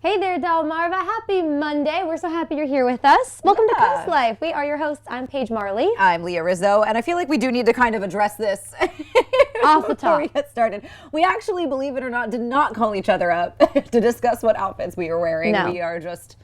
Hey there, Delmarva. Happy Monday. We're so happy you're here with us. Welcome to CoastLife. We are your hosts. I'm Paige Marley. I'm Leah Rizzo, and I feel like we do need to kind of address this off the top before we get started. We actually, believe it or not, did not call each other up to discuss what outfits we were wearing. No. We are just,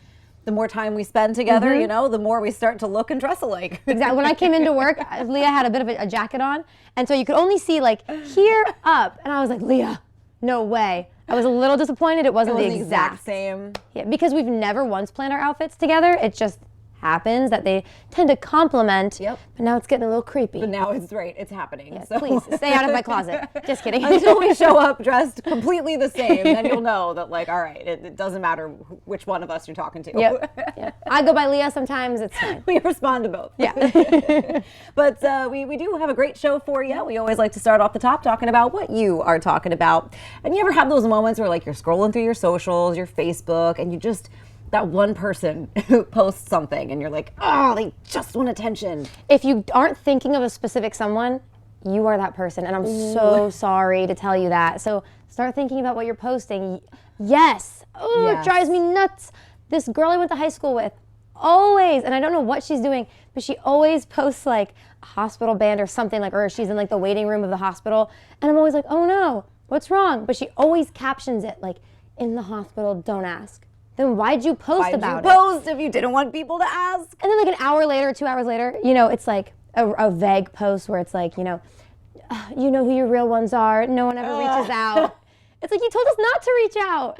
the more time we spend together, you know, the more we start to look and dress alike. Exactly. When I came into work, Leah had a bit of a jacket on, and so you could only see like here up, and I was like, Leah, no way. I was a little disappointed it wasn't the exact same. Yeah, because we've never once planned our outfits together. It just happens that they tend to complement. Yep. But now it's getting a little creepy. But now it's right. It's happening. Yes, so. please stay out of my closet. Just kidding. Until we show up dressed completely the same, then you'll know that, like, all right, it doesn't matter which one of us you're talking to. Yep. Yeah. I go by Leah sometimes. It's fine. We respond to both. Yeah. But we do have a great show for you. We always like to start off the top talking about what you are talking about. And you ever have those moments where, like, you're scrolling through your socials, your Facebook, and you just, that one person who posts something and you're like, oh, they just want attention. If you aren't thinking of a specific someone, you are that person. And I'm so sorry to tell you that. So start thinking about what you're posting. Yes. Oh, Yes. It drives me nuts. This girl I went to high school with, always, and I don't know what she's doing, but she always posts like a hospital band or something, like, or she's in like the waiting room of the hospital. And I'm always like, oh no, what's wrong? But she always captions it like, in the hospital, don't ask. Then why'd you post about it? Why'd you post if you didn't want people to ask? And then like an hour later, 2 hours later, you know, it's like a vague post where it's like, you know who your real ones are. No one ever reaches out. It's like, you told us not to reach out.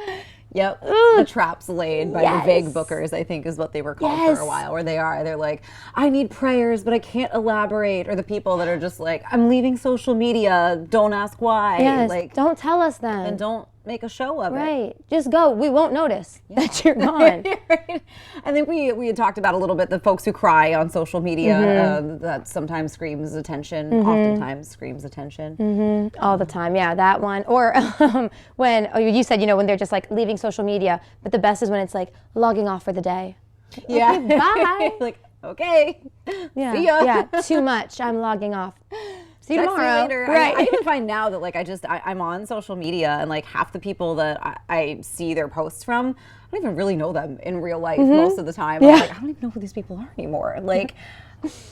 Yep. Ugh. The traps laid by the vague bookers, I think, is what they were called for a while, where they're like, I need prayers, but I can't elaborate. Or the people that are just like, I'm leaving social media, don't ask why. Yes, like, don't tell us then. and don't make a show of it. Right. Just go. We won't notice that you're gone. Right. I think we had talked about a little bit the folks who cry on social media. That sometimes screams attention, oftentimes screams attention. All the time. Yeah, that one. Or when, you said, when they're just like leaving social media, but the best is when it's like logging off for the day. Yeah. Okay, bye. Like, okay. Yeah. See ya. Yeah, too much. I'm logging off. See you Text me tomorrow. later. Right. I even find now that like I'm on social media and like half the people that I see their posts from, I don't even really know them in real life most of the time. Yeah. I'm like, I don't even know who these people are anymore. Like,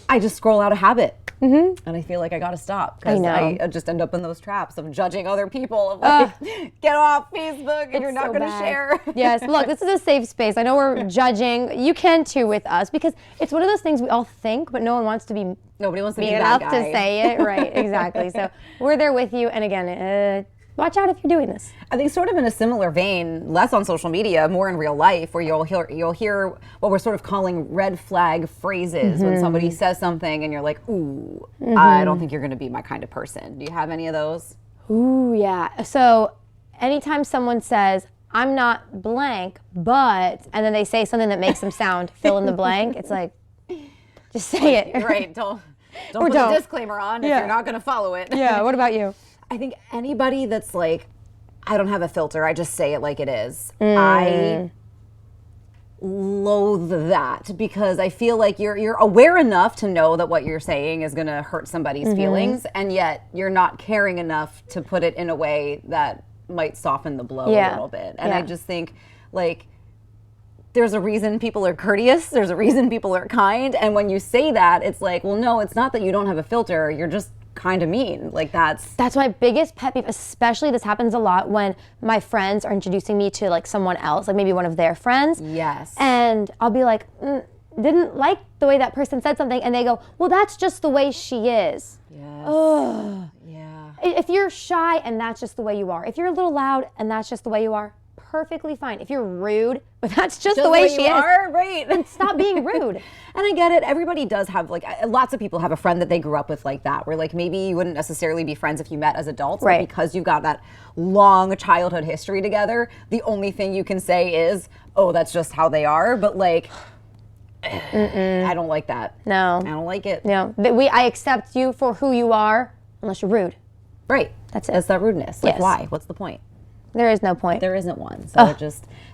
I just scroll out of habit. And I feel like I got to stop because I just end up in those traps of judging other people. Of like, get off Facebook if you're not going to share. Yes, look, this is a safe space. I know we're judging. You can too with us because it's one of those things we all think, but no one wants to be. Nobody wants to be enough that guy. to say it. Right, exactly. So we're there with you. And again, watch out if you're doing this. I think sort of in a similar vein, less on social media, more in real life, where you'll hear what we're sort of calling red flag phrases when somebody says something and you're like, ooh, I don't think you're going to be my kind of person. Do you have any of those? Ooh, yeah. So anytime someone says, I'm not blank, but, and then they say something that makes them sound fill in the blank, it's like, just say it. Right. Don't put a disclaimer on if you're not going to follow it. Yeah. What about you? I think anybody that's like, I don't have a filter, I just say it like it is. I loathe that because I feel like you're aware enough to know that what you're saying is going to hurt somebody's feelings, and yet you're not caring enough to put it in a way that might soften the blow a little bit. And I just think, like, there's a reason people are courteous. There's a reason people are kind. And when you say that, it's like, well, no, it's not that you don't have a filter. You're just kind of mean. Like, that's my biggest pet peeve, especially this happens a lot when my friends are introducing me to like someone else, like maybe one of their friends. Yes. And I'll be like, didn't like the way that person said something. And they go, well, that's just the way she is. Yes. Ugh. Yeah. If you're shy and that's just the way you are, if you're a little loud and that's just the way you are, perfectly fine. If you're rude, but that's just the way she is, right? then stop being rude. And I get it. Everybody does have, like, lots of people have a friend that they grew up with like that, where like maybe you wouldn't necessarily be friends if you met as adults, right? But because you've got that long childhood history together, the only thing you can say is, oh, that's just how they are. But like, I don't like that. No. I don't like it. No. I accept you for who you are unless you're rude. Right. That's it. It's that rudeness. Like, Yes. why? What's the point? There is no point. There isn't one. So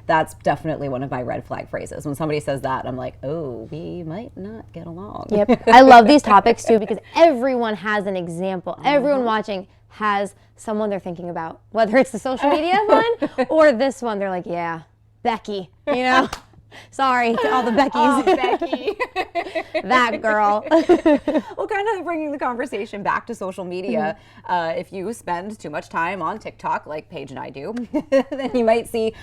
that's definitely one of my red flag phrases. When somebody says that, I'm like, oh, we might not get along. Yep. I love these topics too because everyone has an example. Everyone watching has someone they're thinking about, whether it's the social media one or this one. They're like, yeah, Becky, you know? Sorry to all the Beckys. Oh, Becky. That girl. Well, kind of bringing the conversation back to social media, if you spend too much time on TikTok, like Paige and I do, then you might see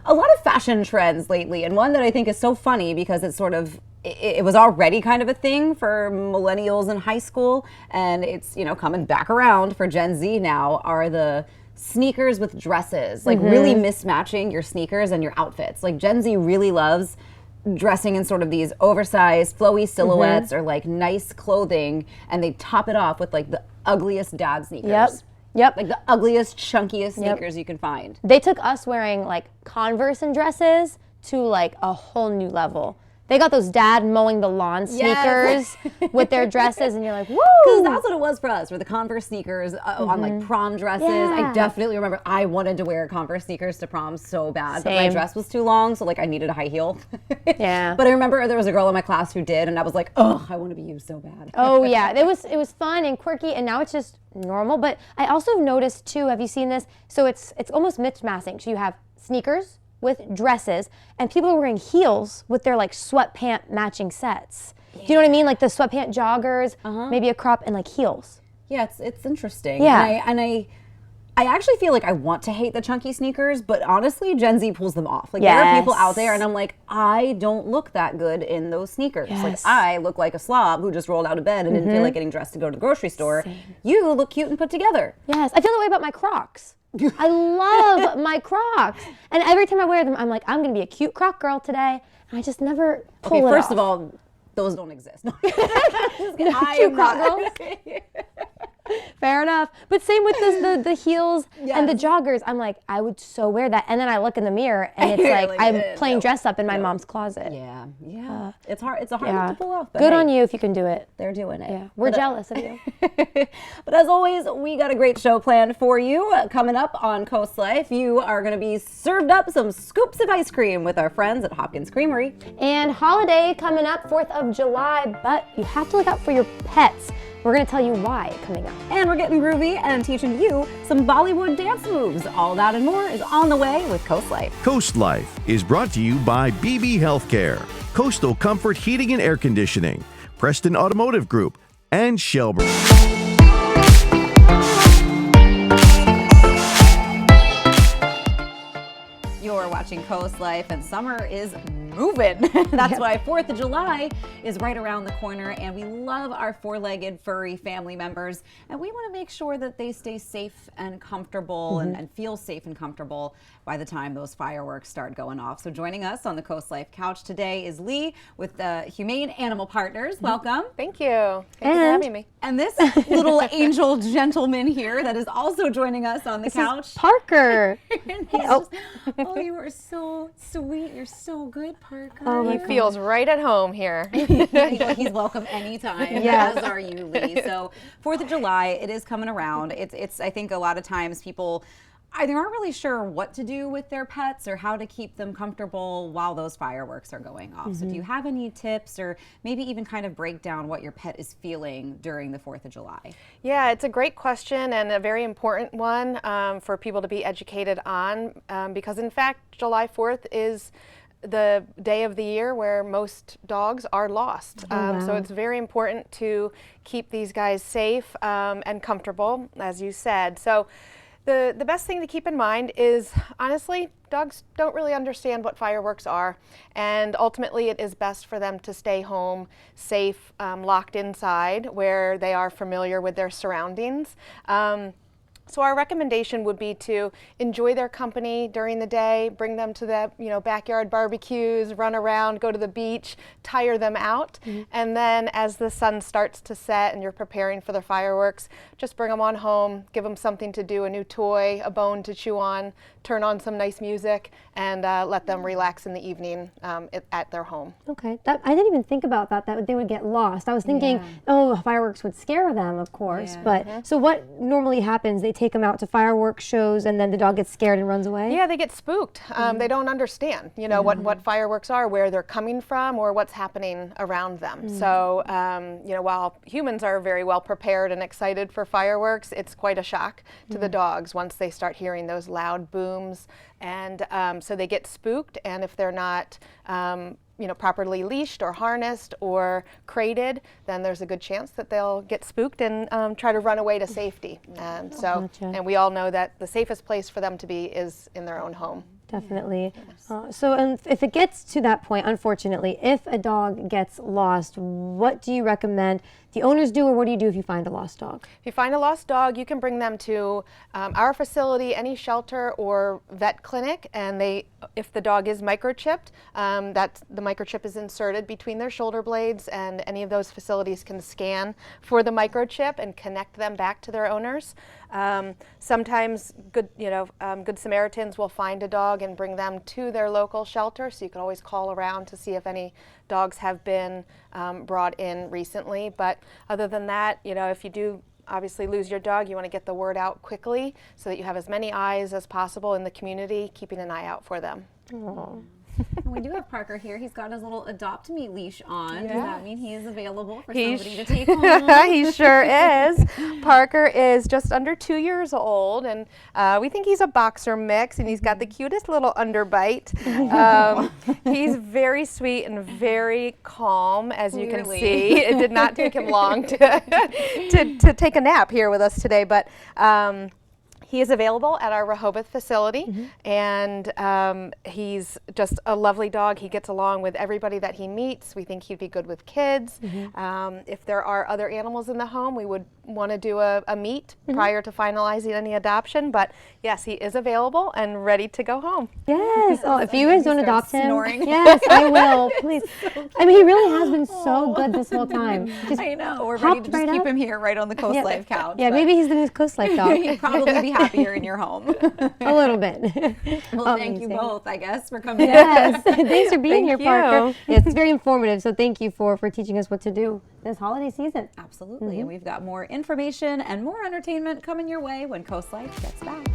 a lot of fashion trends lately. And one that I think is so funny because it's sort of, it was already kind of a thing for millennials in high school, and it's, you know, coming back around for Gen Z now, are the sneakers with dresses, like really mismatching your sneakers and your outfits. Like Gen Z really loves dressing in sort of these oversized, flowy silhouettes or like nice clothing, and they top it off with like the ugliest dad sneakers. Yep. Like the ugliest, chunkiest sneakers you can find. They took us wearing like Converse and dresses to like a whole new level. They got those dad mowing the lawn sneakers with their dresses, and you're like, woo! Because that's what it was for us, were the Converse sneakers on like prom dresses. I definitely remember I wanted to wear Converse sneakers to prom so bad, but my dress was too long, so like I needed a high heel. Yeah. But I remember there was a girl in my class who did, and I was like, oh, I want to be you so bad. Oh yeah, it was fun and quirky, and now it's just normal. But I also noticed too, have you seen this? So it's almost mismatching. So you have sneakers with dresses, and people are wearing heels with their like sweatpant matching sets. Do you know what I mean? Like the sweatpant joggers, maybe a crop, and like heels. Yeah, it's interesting. Yeah. And I actually feel like I want to hate the chunky sneakers, but honestly, Gen Z pulls them off. Like there are people out there, and I'm like, I don't look that good in those sneakers. Like I look like a slob who just rolled out of bed and didn't feel like getting dressed to go to the grocery store. You look cute and put together. Yes, I feel that way about my Crocs. I love my Crocs, and every time I wear them, I'm like, I'm gonna be a cute Croc girl today, and I just never pull it off. First of all, those don't exist. I am not. Fair enough. But same with the heels and the joggers. I'm like, I would so wear that. And then I look in the mirror and it's like I'm playing dress up in my mom's closet. Yeah. It's hard. It's a hard look to pull off. But good on you if you can do it. They're doing it. Yeah. We're jealous of you. But as always, we got a great show planned for you. Coming up on CoastLife, you are going to be served up some scoops of ice cream with our friends at Hopkins Creamery. And holiday coming up, 4th of July, but you have to look out for your pets. We're going to tell you why coming up. And we're getting groovy and teaching you some Bollywood dance moves. All that and more is on the way with CoastLife. CoastLife is brought to you by BB Healthcare, Coastal Comfort Heating and Air Conditioning, Preston Automotive Group, and Shelburne. You're watching CoastLife, and summer is moving. That's why 4th of July is right around the corner, and we love our four-legged furry family members, and we want to make sure that they stay safe and comfortable and feel safe and comfortable by the time those fireworks start going off. So joining us on the CoastLife couch today is Lee with the Humane Animal Partners. Welcome. Thank you. Thank you for having me. And this little angel gentleman here that is also joining us on the couch. Parker. Oh, you are so sweet. You're so good, Parker. Oh, He feels right at home here. He's welcome anytime, as are you, Lee. So 4th of July, it is coming around. It's I think a lot of times people either aren't really sure what to do with their pets or how to keep them comfortable while those fireworks are going off. So do you have any tips or maybe even kind of break down what your pet is feeling during the 4th of July? Yeah, it's a great question and a very important one for people to be educated on because in fact, July 4th is the day of the year where most dogs are lost. So it's very important to keep these guys safe and comfortable, as you said. So the best thing to keep in mind is, honestly, dogs don't really understand what fireworks are, and ultimately it is best for them to stay home, safe, locked inside, where they are familiar with their surroundings. So our recommendation would be to enjoy their company during the day, bring them to the backyard barbecues, run around, go to the beach, tire them out, and then as the sun starts to set and you're preparing for the fireworks, just bring them on home, give them something to do, a new toy, a bone to chew on, turn on some nice music, and let them relax in the evening at their home. Okay, I didn't even think about that they would get lost. I was thinking, oh, fireworks would scare them, of course, but so what normally happens, they take them out to fireworks shows and then the dog gets scared and runs away? Yeah, they get spooked. They don't understand, what fireworks are, where they're coming from, or what's happening around them. So, while humans are very well prepared and excited for fireworks, it's quite a shock to the dogs once they start hearing those loud booms. And so they get spooked, and if they're not properly leashed or harnessed or crated, then there's a good chance that they'll get spooked and try to run away to safety. And so, and we all know that the safest place for them to be is in their own home. Definitely. So if it gets to that point, unfortunately, if a dog gets lost, what do you recommend the owners do, or what do you do if you find a lost dog? If you find a lost dog, you can bring them to our facility, any shelter or vet clinic, and if the dog is microchipped, the microchip is inserted between their shoulder blades, and any of those facilities can scan for the microchip and connect them back to their owners. Sometimes Good Samaritans will find a dog and bring them to their local shelter, so you can always call around to see if any dogs have been brought in recently. But other than that, if you do obviously lose your dog, you want to get the word out quickly so that you have as many eyes as possible in the community keeping an eye out for them. Aww. We do have Parker here. He's got his little Adopt Me leash on. Does that mean he is available for somebody to take home? He sure is. Parker is just under 2 years old, and we think he's a boxer mix, and he's got the cutest little underbite. He's very sweet and very calm, as you can see. It did not take him long to take a nap here with us today, but he is available at our Rehoboth facility, and he's just a lovely dog. He gets along with everybody that he meets. We think he'd be good with kids. If there are other animals in the home, we would want to do a meet prior to finalizing any adoption. But yes, he is available and ready to go home. Yes. Oh, if you guys don't adopt him, snoring. yes, I will. Please. I mean, he really has been so good this whole time. Just I know. We're ready to just right keep up. him here right on the CoastLife couch. Yeah, maybe he's the new CoastLife dog. He'd probably be happier in your home. A little bit. Well, thank you both, I guess, for coming. Yes. Thanks for being here, you. Parker. Yes, it's very informative. So thank you for teaching us what to do this holiday season. Absolutely. And we've got more information and more entertainment coming your way when CoastLife gets back.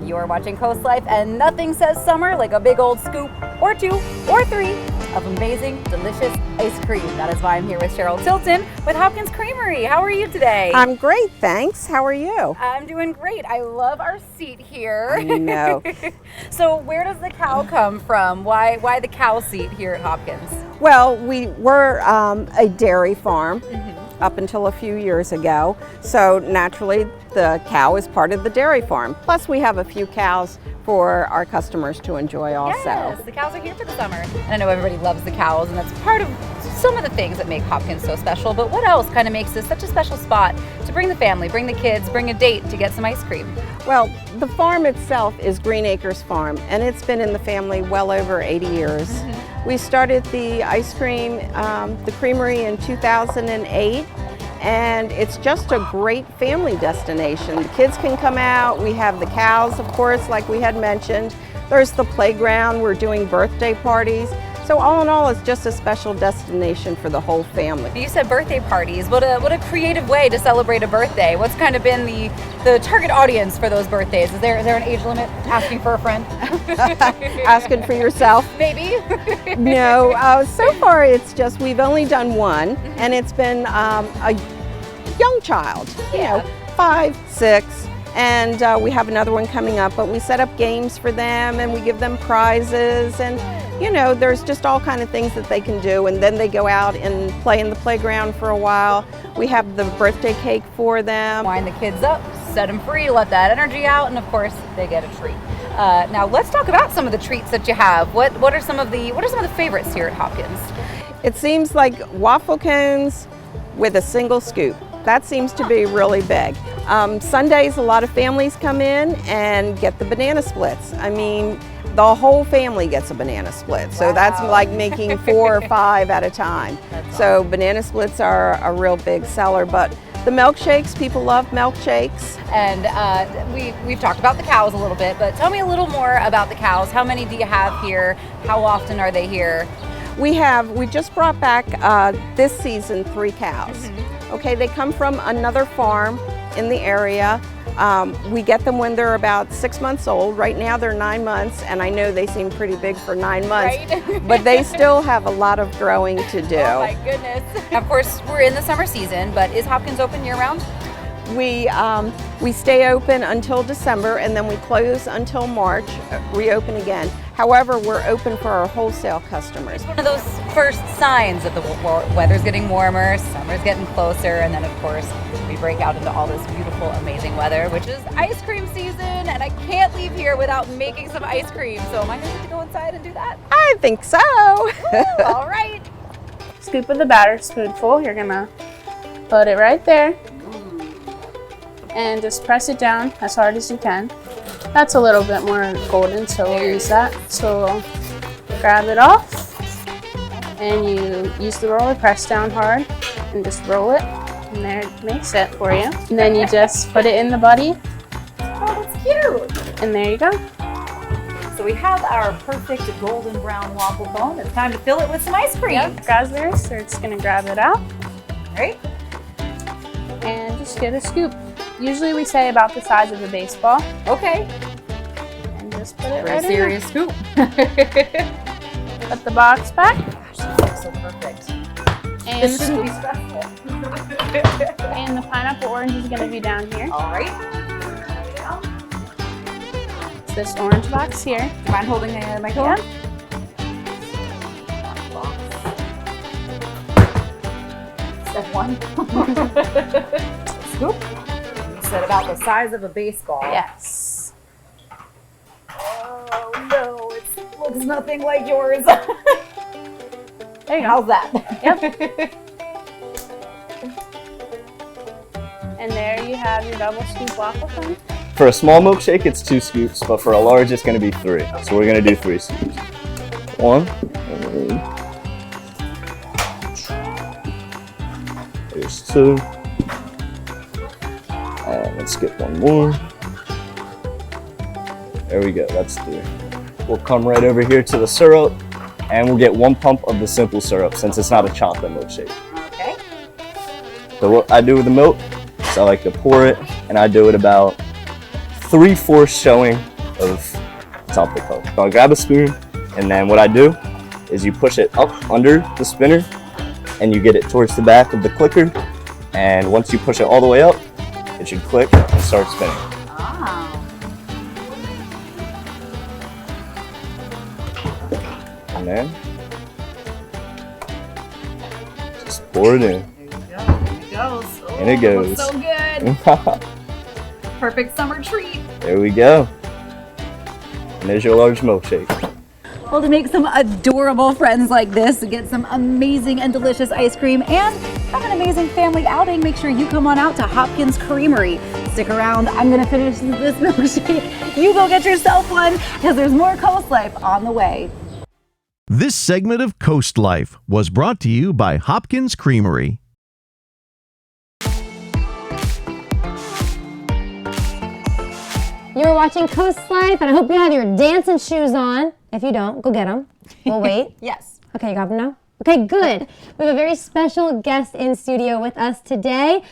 You're watching CoastLife, and nothing says summer like a big old scoop or 2 or 3 of amazing, delicious ice cream. That is why I'm here with Cheryl Tilton with Hopkins Creamery. How are you today? I'm great, thanks. How are you? I'm doing great. I love our seat here. I know. So where does the cow come from? Why the cow seat here at Hopkins? Well, we were a dairy farm up until a few years ago. So naturally, the cow is part of the dairy farm. Plus, we have a few cows for our customers to enjoy also. Yes, the cows are here for the summer. And I know everybody loves the cows, and that's part of some of the things that make Hopkins so special. But what else kind of makes this such a special spot to bring the family, bring the kids, bring a date to get some ice cream? Well, the farm itself is Green Acres Farm, and it's been in the family well over 80 years. We started the ice cream, the creamery in 2008. And it's just a great family destination. The kids can come out. We have the cows, of course, like we had mentioned. There's the playground. We're doing birthday parties. So all in all, it's just a special destination for the whole family. You said birthday parties. What a creative way to celebrate a birthday. What's kind of been the target audience for those birthdays? Is there an age limit? Asking for a friend? Asking for yourself? Maybe. No, so far it's just, we've only done one, and it's been a young child, you know, 5, 6, and we have another one coming up, but we set up games for them and we give them prizes, and you know, there's just all kind of things that they can do, and then they go out and play in the playground for a while. We have the birthday cake for them. Wind the kids up, set them free, let that energy out, and of course they get a treat. Now let's talk about some of the treats that you have. What are some of the favorites here at Hopkins? It seems like waffle cones with a single scoop. That seems to be really big. Sundays, a lot of families come in and get the banana splits. I mean, the whole family gets a banana split. So that's like making 4 or 5 at a time. So banana splits are a real big seller, but The milkshakes, people love milkshakes. And we've talked about the cows a little bit, but tell me a little more about the cows. How many do you have here? How often are they here? We just brought back this season 3 cows. Okay, they come from another farm in the area. We get them when they're about 6 months old. Right now they're 9 months, and I know they seem pretty big for 9 months, Right? but they still have a lot of growing to do. Oh my goodness. Of course, we're in the summer season, but is Hopkins open year round? We stay open until December, and then we close until March, reopen again. However, we're open for our wholesale customers. One of those first signs that the weather's getting warmer, summer's getting closer, and then of course we break out into all this beautiful, amazing weather, which is ice cream season, and I can't leave here without making some ice cream. So am I going to go inside and do that? I think so. Woo, all right. Scoop of the batter, spoonful. You're gonna put it right there and just press it down as hard as you can. That's a little bit more golden, so we'll use that. So we'll grab it off, and you use the roller, press down hard, and just roll it, and there it makes it for you. And then you just put it in the buddy, Oh, that's cute. and there you go. So we have our perfect golden brown waffle cone. It's time to fill it with some ice cream. Yep, raspberry, so it's gonna grab it out, All right. and just get a scoop. Usually we say about the size of a baseball, Okay. and just put it Very right in serious scoop. there. Put the box back, So perfect. and This shouldn't be stressful. And the pineapple orange is going to be down here. All right. It's this orange box here. Do you mind holding my cone? Yeah. Step 1. Scoop. You said about the size of a baseball. Yes. Oh no, it looks nothing like yours. There you go. How's that? Yep. And there you have your double scoop waffle cone. For a small milkshake, it's 2 scoops, but for a large, it's going to be 3. So we're going to do 3 scoops. 1. There's 2. And let's get 1 more. There we go, that's 3. We'll come right over here to the syrup, and we'll get 1 pump of the simple syrup since it's not a chocolate milkshake. Okay. So what I do with the milk is I like to pour it, and I do it about 3/4 showing of top of the cup. So I grab a spoon, and then what I do is you push it up under the spinner, and you get it towards the back of the clicker, and once you push it all the way up, it should click and start spinning. Ah. And then just pour it in. There it goes. Oh, And it goes. Looks so good. Perfect summer treat. There we go. And there's your large milkshake. Well, to make some adorable friends like this, get some amazing and delicious ice cream, and have an amazing family outing, make sure you come on out to Hopkins Creamery. Stick around. I'm going to finish this milkshake. You go get yourself one, because there's more CoastLife on the way. This segment of Coast Life was brought to you by Hopkins Creamery. You were watching CoastLife, and I hope you have your dancing shoes on. If you don't, go get them. We'll wait. Yes. Okay, you got them now? Okay, good. We have a very special guest in studio with us today.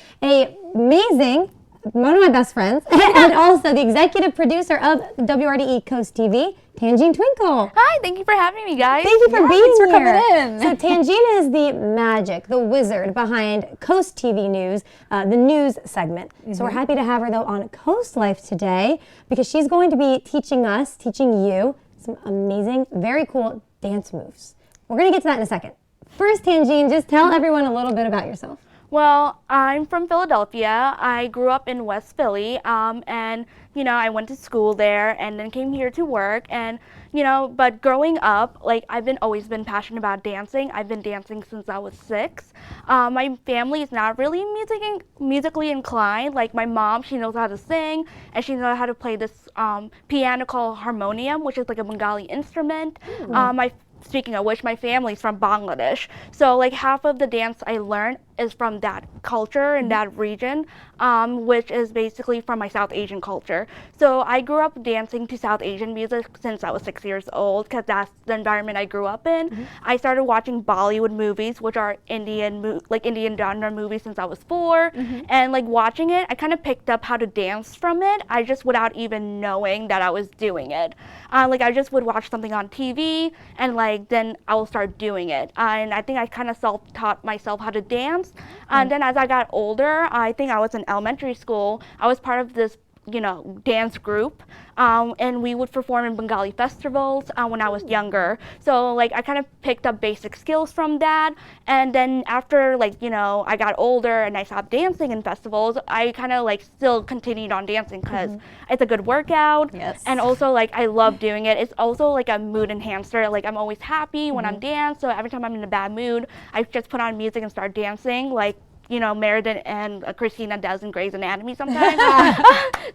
One of my best friends, and also the executive producer of WRDE Coast TV, Tangine Twinkle. Hi, thank you for having me, guys. Thank you for being thanks for here. coming in. So Tangine is the magic, the wizard behind Coast TV News, the news segment. So we're happy to have her though on Coast Life today because she's going to be teaching you some amazing, very cool dance moves. We're going to get to that in a second. First, Tangine, just tell everyone a little bit about yourself. Well, I'm from Philadelphia. I grew up in West Philly, and, I went to school there and then came here to work. And, but growing up, I've always been passionate about dancing. I've been dancing since I was 6. My family is not really musically inclined. Like my mom, she knows how to sing, and she knows how to play this piano called harmonium, which is like a Bengali instrument. Speaking of which, my family's from Bangladesh, so half of the dance I learned is from that culture and that region, which is basically from my South Asian culture. So I grew up dancing to South Asian music since I was 6 years old, because that's the environment I grew up in. I started watching Bollywood movies, which are Indian genre movies, since I was 4. And like watching it, I kind of picked up how to dance from it. I just without even knowing that I was doing it. Like I just would watch something on TV, and like then I will start doing it. And I think I kind of self-taught myself how to dance. And then as I got older, I think I was in elementary school, I was part of this dance group, and we would perform in Bengali festivals when I was younger. So like I kind of picked up basic skills from that, and then after I got older and I stopped dancing in festivals, I kind of like still continued on dancing because it's a good workout. Yes. And also like I love doing it. It's also like a mood enhancer. Like I'm always happy when I'm dance, so every time I'm in a bad mood, I just put on music and start dancing, like Meredith and Christina does in Grey's Anatomy sometimes.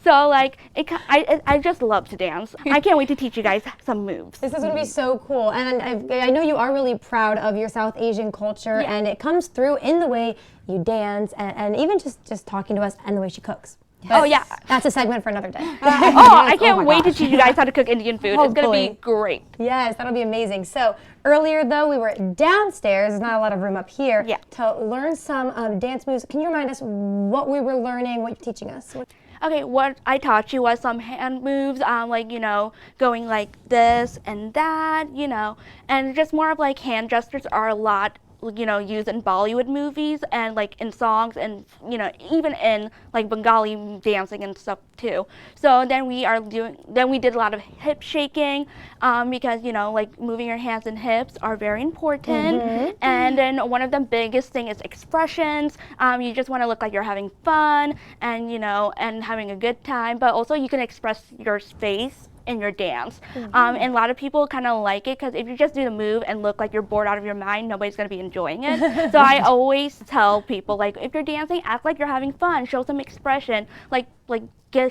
So like I just love to dance. I can't wait to teach you guys some moves. This is going to be so cool. And I know you are really proud of your South Asian culture, and it comes through in the way you dance and even just talking to us and the way she cooks. Oh yeah, that's a segment for another day. I can't wait to teach you guys how to cook Indian food. It's going to be great. Yes, that'll be amazing. So earlier though, we were downstairs. There's not a lot of room up here to learn some dance moves. Can you remind us what we were learning, what you're teaching us? Okay, what I taught you was some hand moves, like, going like this and that, and just more of like hand gestures are a lot used in Bollywood movies and like in songs and even in like Bengali dancing and stuff too. So then we did a lot of hip shaking, because like moving your hands and hips are very important. And then one of the biggest thing is expressions. You just want to look like you're having fun and and having a good time, but also you can express your face in your dance. And a lot of people kind of like it, because if you just do the move and look like you're bored out of your mind, nobody's going to be enjoying it. So I always tell people, like, if you're dancing, act like you're having fun, show some expression,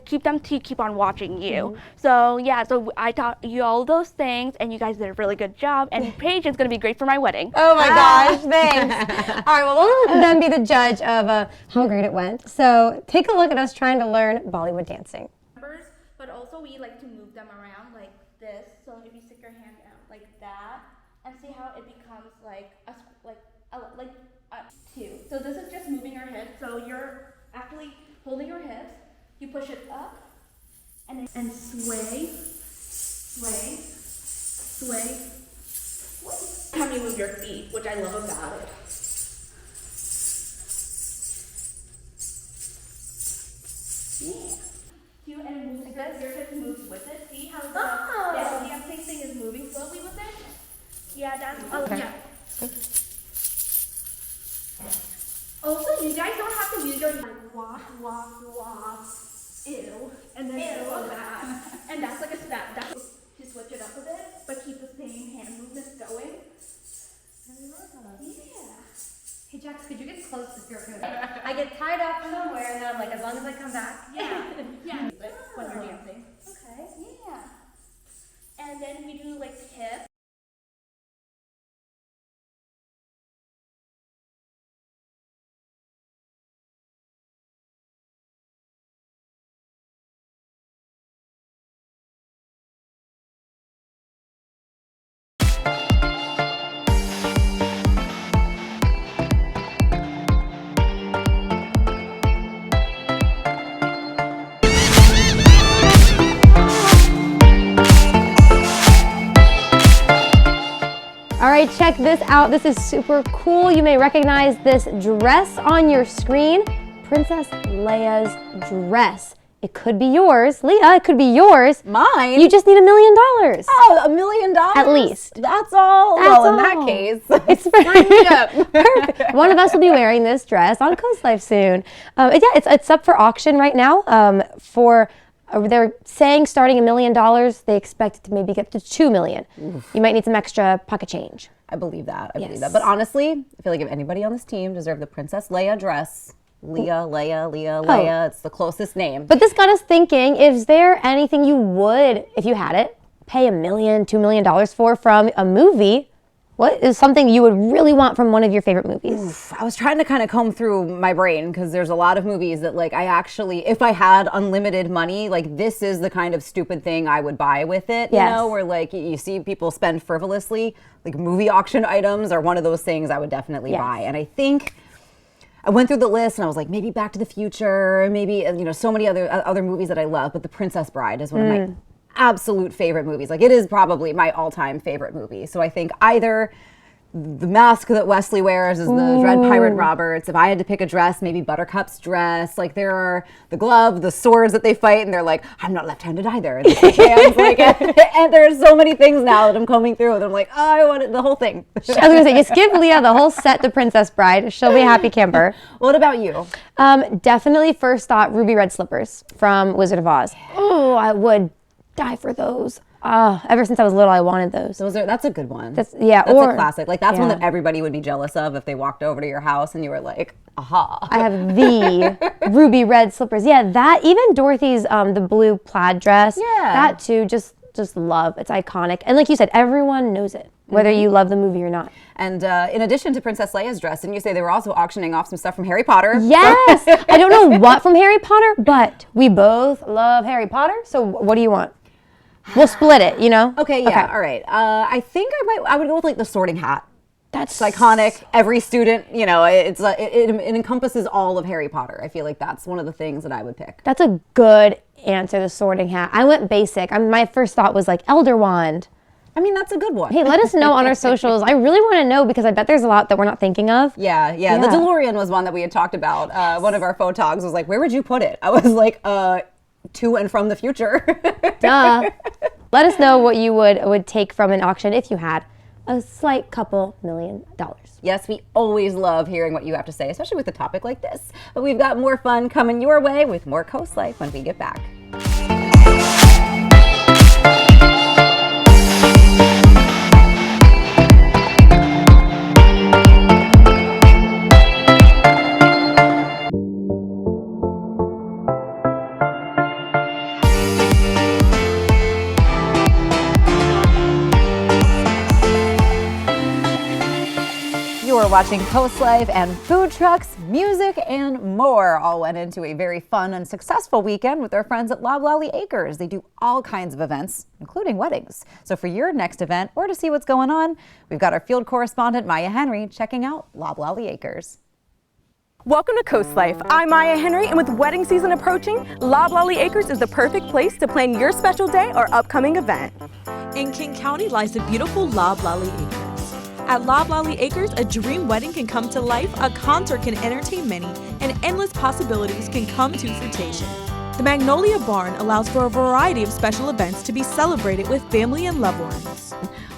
keep them to keep on watching you. So yeah, so I taught you all those things, and you guys did a really good job, and Paige is going to be great for my wedding. Oh my gosh, thanks. All right, well, we'll let them be the judge of how great it went. So take a look at us trying to learn Bollywood dancing. But also we like to move them around like this. So if you stick your hand out like that, and see how it becomes like two. So this is just moving your hips. So you're actually holding your hips. You push it up, and sway, sway, sway, sway. How you move your feet, which I love about it. Yeah. And move this, your hip moves with it. See how the dancing thing is moving slowly with it? Yeah, that's yeah. Also, you guys don't have to use your like walk, ew, and then go back. And that's like a step. That's to switch it up a bit, but keep the same hand movements going. Yeah. Hey Jax, could you get close to your food? I get tied up somewhere, and then I'm like, as long as I come back. Yeah. When you're dancing. Okay. Yeah. And then we do like hip. All right, check this out. This is super cool. You may recognize this dress on your screen. Princess Leia's dress. It could be yours. Leah, it could be yours. Mine? You just need $1 million. Oh, $1 million? At least. That's all? That's well, all. in that case, it's perfect. One of us will be wearing this dress on CoastLife soon. Yeah, it's up for auction right now. They're saying starting $1 million, they expect it to maybe get to $2 million. You might need some extra pocket change. I believe that. I believe that. But honestly, I feel like if anybody on this team deserved the Princess Leia dress, Leia, it's the closest name. But this got us thinking, is there anything you would, if you had it, pay $1 million, $2 million for from a movie What is something you would really want from one of your favorite movies? Oof, I was trying to kind of comb through my brain because there's a lot of movies that like I actually, if I had unlimited money, like this is the kind of stupid thing I would buy with it, you know, where like you see people spend frivolously, like movie auction items are one of those things I would definitely buy. And I think I went through the list and I was like, maybe Back to the Future, maybe, you know, so many other movies that I love, but The Princess Bride is one of my absolute favorite movies. Like it is probably my all-time favorite movie. So I think either the mask that Wesley wears is the Dread Pirate Roberts. If I had to pick a dress, maybe Buttercup's dress. Like there are the glove, the swords that they fight, and they're like, I'm not left-handed either. And, like, and there's so many things now that I'm combing through, and I'm like, oh, I want it, the whole thing. I was gonna say, just give Leah the whole set to Princess Bride. She'll be a happy camper. What about you? Definitely first thought ruby red slippers from Wizard of Oz. Oh, I would die for those. Ever since I was little, I wanted those. That's a good one. That's a classic. Like that's one that everybody would be jealous of if they walked over to your house and you were like, aha. I have the ruby red slippers. Yeah, that, even Dorothy's, the blue plaid dress. Yeah. That too, just love. It's iconic. And like you said, everyone knows it, whether you love the movie or not. And in addition to Princess Leia's dress, didn't you say they were also auctioning off some stuff from Harry Potter? Yes! I don't know what from Harry Potter, but we both love Harry Potter. So what do you want? We'll split it, you know? Okay, yeah, all right. I think I would go with like the sorting hat. That's iconic. Every student, you know, it encompasses all of Harry Potter. I feel like that's one of the things that I would pick. That's a good answer, the sorting hat. I went basic. My first thought was like Elder Wand. I mean, that's a good one. Hey, let us know on our socials. I really want to know because I bet there's a lot that we're not thinking of. Yeah. The DeLorean was one that we had talked about. One of our photogs was like, where would you put it? I was like, to and from the future. Duh. Let us know what you would take from an auction if you had a slight couple $1 million. Yes, we always love hearing what you have to say, especially with a topic like this. But we've got more fun coming your way with more Coast Life when we get back. You're watching Coast Life, and food trucks, music, and more all went into a very fun and successful weekend with our friends at Loblolly Acres. They do all kinds of events, including weddings. So for your next event or to see what's going on, we've got our field correspondent Maya Henry checking out Loblolly Acres. Welcome to Coast Life. I'm Maya Henry, and with wedding season approaching, Loblolly Acres is the perfect place to plan your special day or upcoming event. In King County lies the beautiful Loblolly Acres. At Loblolly Acres, a dream wedding can come to life, a concert can entertain many, and endless possibilities can come to fruition. The Magnolia Barn allows for a variety of special events to be celebrated with family and loved ones.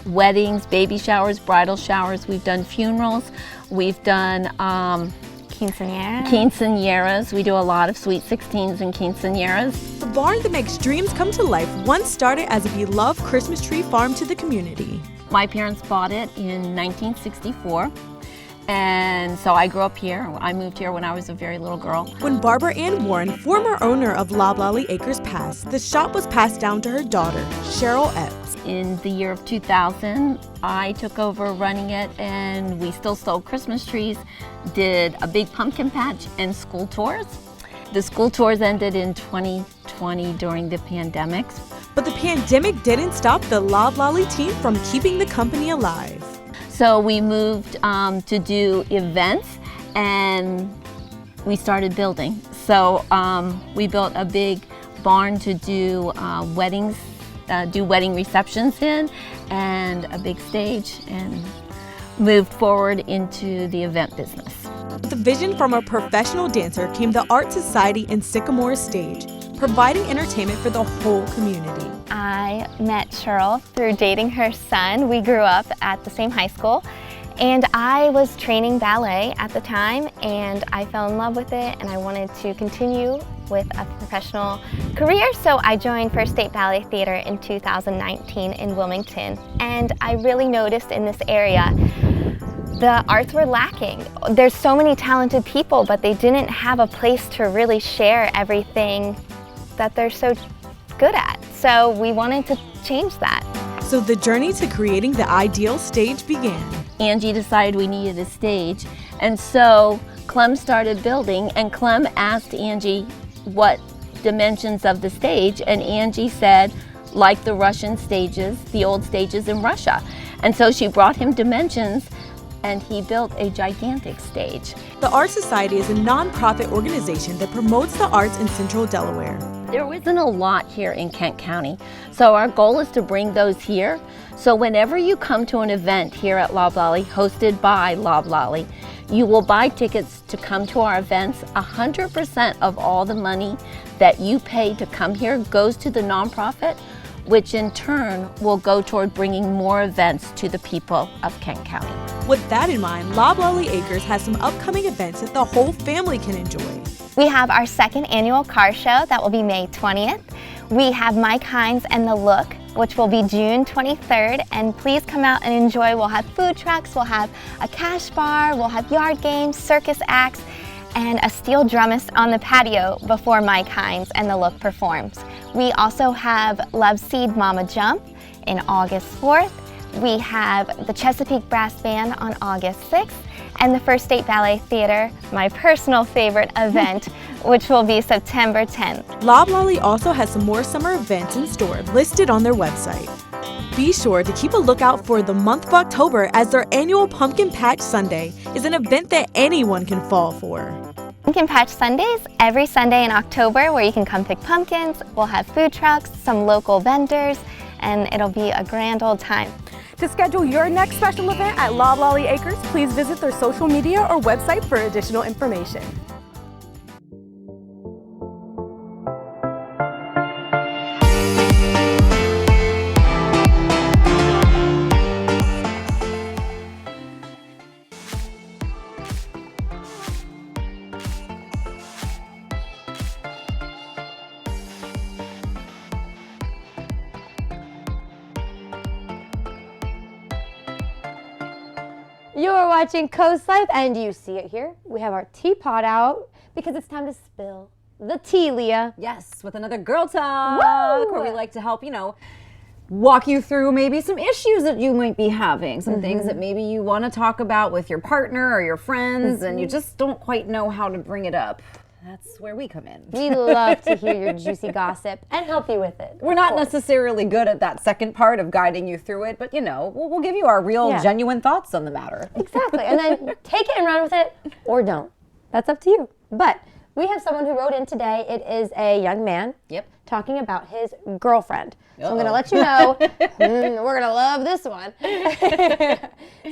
Weddings, baby showers, bridal showers, we've done funerals, we've done quinceañeras. We do a lot of sweet 16s and quinceañeras. The barn that makes dreams come to life once started as a beloved Christmas tree farm to the community. My parents bought it in 1964, and so I grew up here. I moved here when I was a very little girl. When Barbara Ann Warren, former owner of Loblolly Acres, passed, the shop was passed down to her daughter, Cheryl Epps. In the year of 2000, I took over running it, and we still sold Christmas trees, did a big pumpkin patch, and school tours. The school tours ended in 2020 during the pandemic. But the pandemic didn't stop the Loblolly team from keeping the company alive. So we moved to do events, and we started building. So we built a big barn to do weddings, do wedding receptions in, and a big stage, and moved forward into the event business. With a vision from a professional dancer came the Art Society and Sycamore Stage, providing entertainment for the whole community. I met Cheryl through dating her son. We grew up at the same high school, and I was training ballet at the time, and I fell in love with it, and I wanted to continue with a professional career, so I joined First State Ballet Theater in 2019 in Wilmington, and I really noticed in this area the arts were lacking. There's so many talented people, but they didn't have a place to really share everything that they're so good at. So we wanted to change that. So the journey to creating the ideal stage began. Angie decided we needed a stage, and so Clem started building, and Clem asked Angie what dimensions of the stage, and Angie said, like the Russian stages, the old stages in Russia. And so she brought him dimensions, and he built a gigantic stage. The Art Society is a nonprofit organization that promotes the arts in Central Delaware. There isn't a lot here in Kent County, so our goal is to bring those here. So whenever you come to an event here at Loblolly, hosted by Loblolly, you will buy tickets to come to our events. 100% of all the money that you pay to come here goes to the nonprofit, which in turn will go toward bringing more events to the people of Kent County. With that in mind, Loblolly Acres has some upcoming events that the whole family can enjoy. We have our second annual car show that will be May 20th. We have Mike Hines and The Look, which will be June 23rd, and please come out and enjoy. We'll have food trucks, we'll have a cash bar, we'll have yard games, circus acts, and a steel drummist on the patio before Mike Hines and The Look performs. We also have Love Seed Mama Jump in August 4th. We have the Chesapeake Brass Band on August 6th, and the First State Ballet Theater, my personal favorite event, which will be September 10th. Loblolly also has some more summer events in store listed on their website. Be sure to keep a lookout for the month of October, as their annual Pumpkin Patch Sunday is an event that anyone can fall for. Pumpkin Patch Sundays every Sunday in October, where you can come pick pumpkins. We'll have food trucks, some local vendors, and it'll be a grand old time. To schedule your next special event at Loblolly Acres, please visit their social media or website for additional information. You're watching CoastLife, and you see it here. We have our teapot out because it's time to spill the tea, Leah. Yes, with another Girl Talk, Woo! where we like to help, walk you through maybe some issues that you might be having, some things that maybe you want to talk about with your partner or your friends, and you just don't quite know how to bring it up. That's where we come in. We love to hear your juicy gossip and help you with it. We're not necessarily good at that second part of guiding you through it, but we'll give you our real, genuine thoughts on the matter. Exactly, and then take it and run with it, or don't. That's up to you. But we have someone who wrote in today. It is a young man talking about his girlfriend. So I'm going to let you know, we're going to love this one.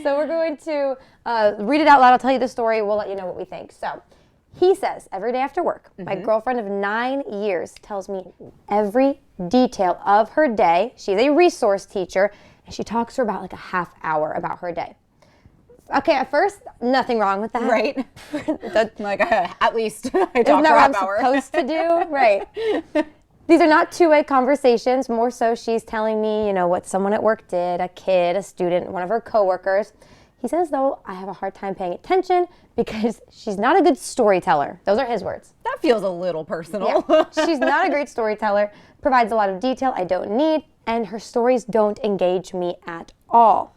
So we're going to read it out loud. I'll tell you the story. We'll let you know what we think. So he says, every day after work, my girlfriend of 9 years tells me every detail of her day. She's a resource teacher, and she talks for about like a half hour about her day. Okay, at first, nothing wrong with that. Right. At least I Isn't talk that for a what half I'm hour. supposed to do? Right. These are not two-way conversations. More so, she's telling me, what someone at work did, a kid, a student, one of her coworkers. He says, though, I have a hard time paying attention because she's not a good storyteller. Those are his words. That feels a little personal. Yeah. She's not a great storyteller, provides a lot of detail I don't need, and her stories don't engage me at all.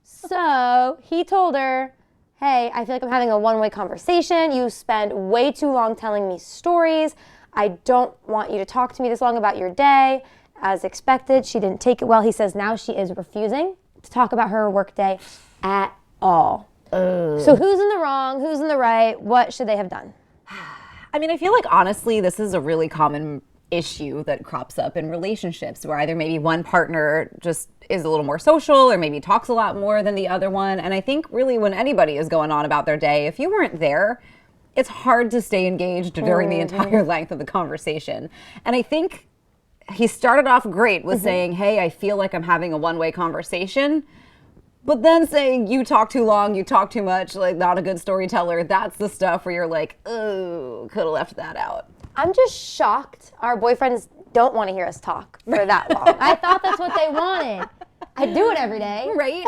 So he told her, hey, I feel like I'm having a one-way conversation. You spend way too long telling me stories. I don't want you to talk to me this long about your day. As expected, she didn't take it well. He says now she is refusing to talk about her work day at all. So who's in the wrong? Who's in the right? What should they have done? I mean, I feel like honestly, this is a really common issue that crops up in relationships where either maybe one partner just is a little more social or maybe talks a lot more than the other one. And I think really when anybody is going on about their day, if you weren't there, it's hard to stay engaged during the entire length of the conversation. And I think he started off great with saying, hey, I feel like I'm having a one-way conversation. But then saying, you talk too long, you talk too much, like not a good storyteller, that's the stuff where you're like, oh, could have left that out. I'm just shocked our boyfriends don't want to hear us talk for that long. I thought that's what they wanted. I do it every day. Right?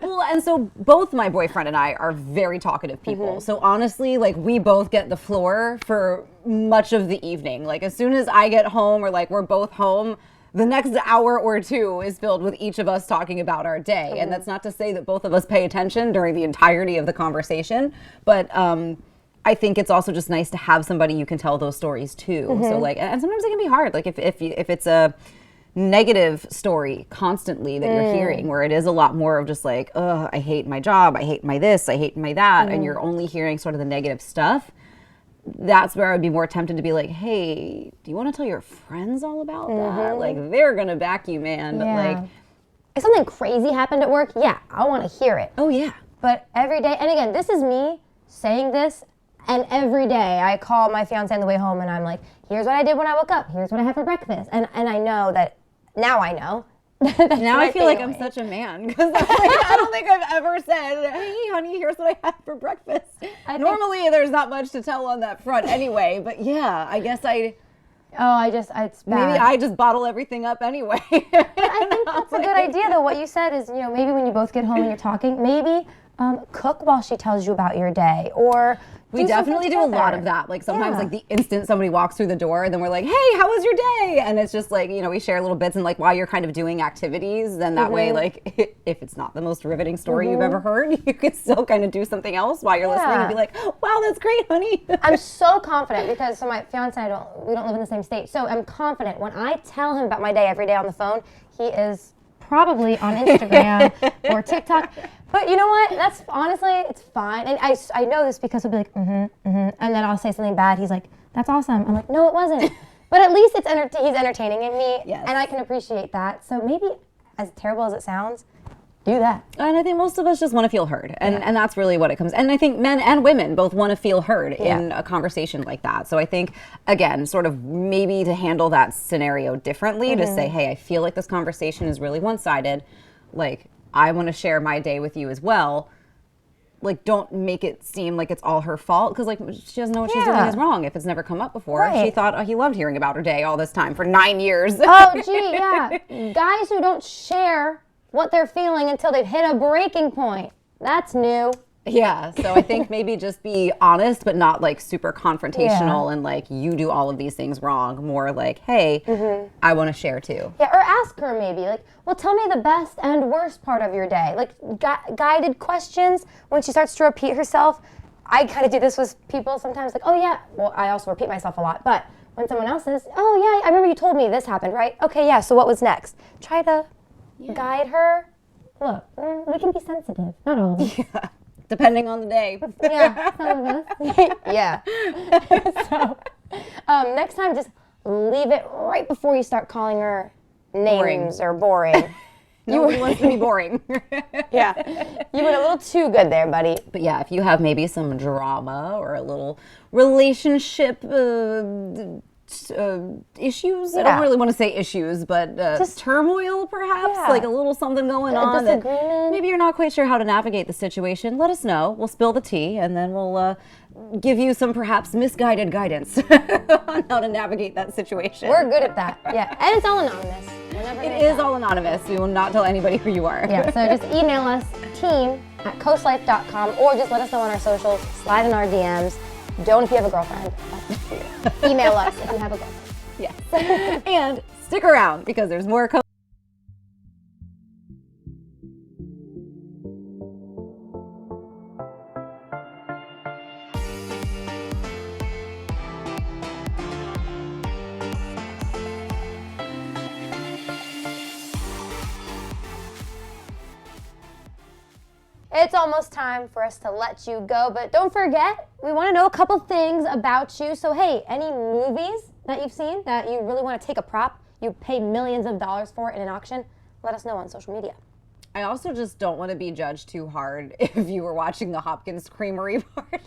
Well, and so both my boyfriend and I are very talkative people. So honestly, like we both get the floor for much of the evening. Like as soon as I get home or like we're both home, the next hour or two is filled with each of us talking about our day. And that's not to say that both of us pay attention during the entirety of the conversation, but I think it's also just nice to have somebody you can tell those stories to. So like, and sometimes it can be hard. Like if it's a negative story constantly that you're hearing, where it is a lot more of just like, oh, I hate my job, I hate my this, I hate my that, and you're only hearing sort of the negative stuff. That's where I would be more tempted to be like, hey, do you want to tell your friends all about that? Like, they're gonna back you, man. But like, if something crazy happened at work, yeah, I want to hear it. oh yeah, But every day, and again, this is me saying this, and every day I call my fiance on the way home and I'm like, here's what I did when I woke up, here's what I had for breakfast. And I know that, now I know. now I feel like I'm such a man because I don't think I've ever said, hey honey, here's what I had for breakfast. Normally there's not much to tell on that front anyway, but yeah, I guess it's bad. Maybe I just bottle everything up anyway. I think that's a good idea though. What you said is, maybe when you both get home and you're talking, maybe cook while she tells you about your day, or we definitely do a lot of that. Like sometimes like the instant somebody walks through the door and then we're like, hey, how was your day? And it's just like, we share little bits and like while you're kind of doing activities, then that way, like if it's not the most riveting story you've ever heard, you can still kind of do something else while you're listening and be like, oh, wow, that's great, honey. I'm so confident because my fiance and we don't live in the same state. So I'm confident when I tell him about my day every day on the phone, he is probably on Instagram or TikTok. But you know what? That's honestly, it's fine. And I know this because he'll be like, and then I'll say something bad. He's like, that's awesome. I'm like, no, it wasn't. But at least he's entertaining me, and I can appreciate that. So maybe, as terrible as it sounds, do that. And I think most of us just want to feel heard, and that's really what it comes. And I think men and women both want to feel heard in a conversation like that. So I think, again, sort of maybe to handle that scenario differently, to say, hey, I feel like this conversation is really one-sided. Like, I want to share my day with you as well. Like, don't make it seem like it's all her fault, because like she doesn't know what she's doing is wrong if it's never come up before. Right. She thought he loved hearing about her day all this time for 9 years. Oh, gee, yeah. Guys who don't share what they're feeling until they've hit a breaking point. That's new. Yeah, so I think maybe just be honest, but not like super confrontational and like you do all of these things wrong. More like, hey, I want to share too. Yeah, or ask her maybe like, well, tell me the best and worst part of your day. Like guided questions. When she starts to repeat herself, I kind of do this with people sometimes. Like, oh yeah. Well, I also repeat myself a lot, but when someone else says, oh yeah, I remember you told me this happened, right? Okay, yeah. So what was next? Try to guide her. Look, we can be sensitive. Not all of us. Yeah. Depending on the day. Yeah, some of us. Yeah. So, next time, just leave it right before you start calling her names or boring. Nobody wants to be boring. Yeah. You went a little too good there, buddy. But yeah, if you have maybe some drama or a little relationship issues. I don't really want to say issues, but just turmoil perhaps, like a little something going on. Disagreement. Maybe you're not quite sure how to navigate the situation. Let us know. We'll spill the tea, and then we'll give you some perhaps misguided guidance on how to navigate that situation. We're good at that. Yeah, and it's all anonymous. It is all anonymous. We will not tell anybody who you are. Yeah, so just email us, team@coastlife.com, or just let us know on our socials, slide in our DMs. Don't if you have a girlfriend. Email us if you have a girlfriend. Yes. And stick around because there's more coming. It's almost time for us to let you go, but don't forget, we want to know a couple things about you. So hey, any movies that you've seen that you really want to take a prop, you pay millions of dollars for in an auction, let us know on social media. I also just don't want to be judged too hard if you were watching the Hopkins Creamery part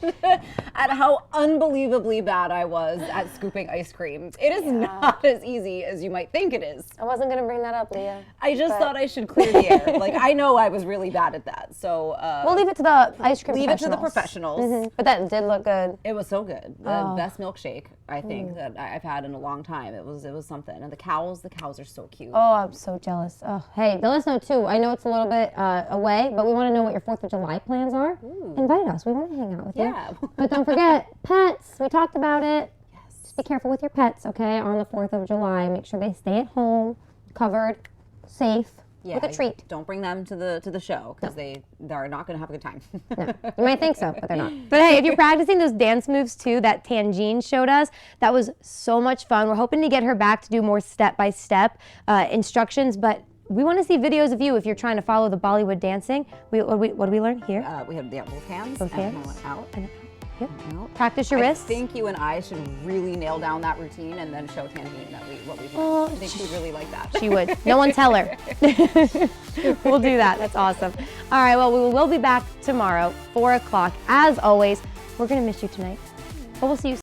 at how unbelievably bad I was at scooping ice cream. It is not as easy as you might think it is. I wasn't going to bring that up, Leah. I just thought I should clear the air. Like, I know I was really bad at that. So we'll leave it to the ice cream Leave it to the professionals. But that did look good. It was so good. The best milkshake, I think, that I've had in a long time. It was something. And the cows are so cute. Oh, I'm so jealous. Oh, hey, let us know too. I know it's a little bit away, but we want to know what your 4th of July plans are. Invite us. We want to hang out with you. But don't forget, pets. We talked about it. Yes. Just be careful with your pets, okay, on the 4th of July. Make sure they stay at home. covered, safe, Yeah, with a treat. Don't bring them to the show because they're not going to have a good time. No, you might think so, but they're not. But hey, if you're practicing those dance moves too that Tangine showed us, that was so much fun. We're hoping to get her back to do more step-by-step instructions, but we want to see videos of you if you're trying to follow the Bollywood dancing. What do we learn here? We have both hands. Both and hands. one out. Yep. Out. Practice your wrists. I think you and I should really nail down that routine and then show Tangine what we've learned. Oh, I think she'd really like that. She would. No one tell her. We'll do that. That's awesome. All right, well, we will be back tomorrow, 4 o'clock. As always, we're going to miss you tonight, but we'll see you soon.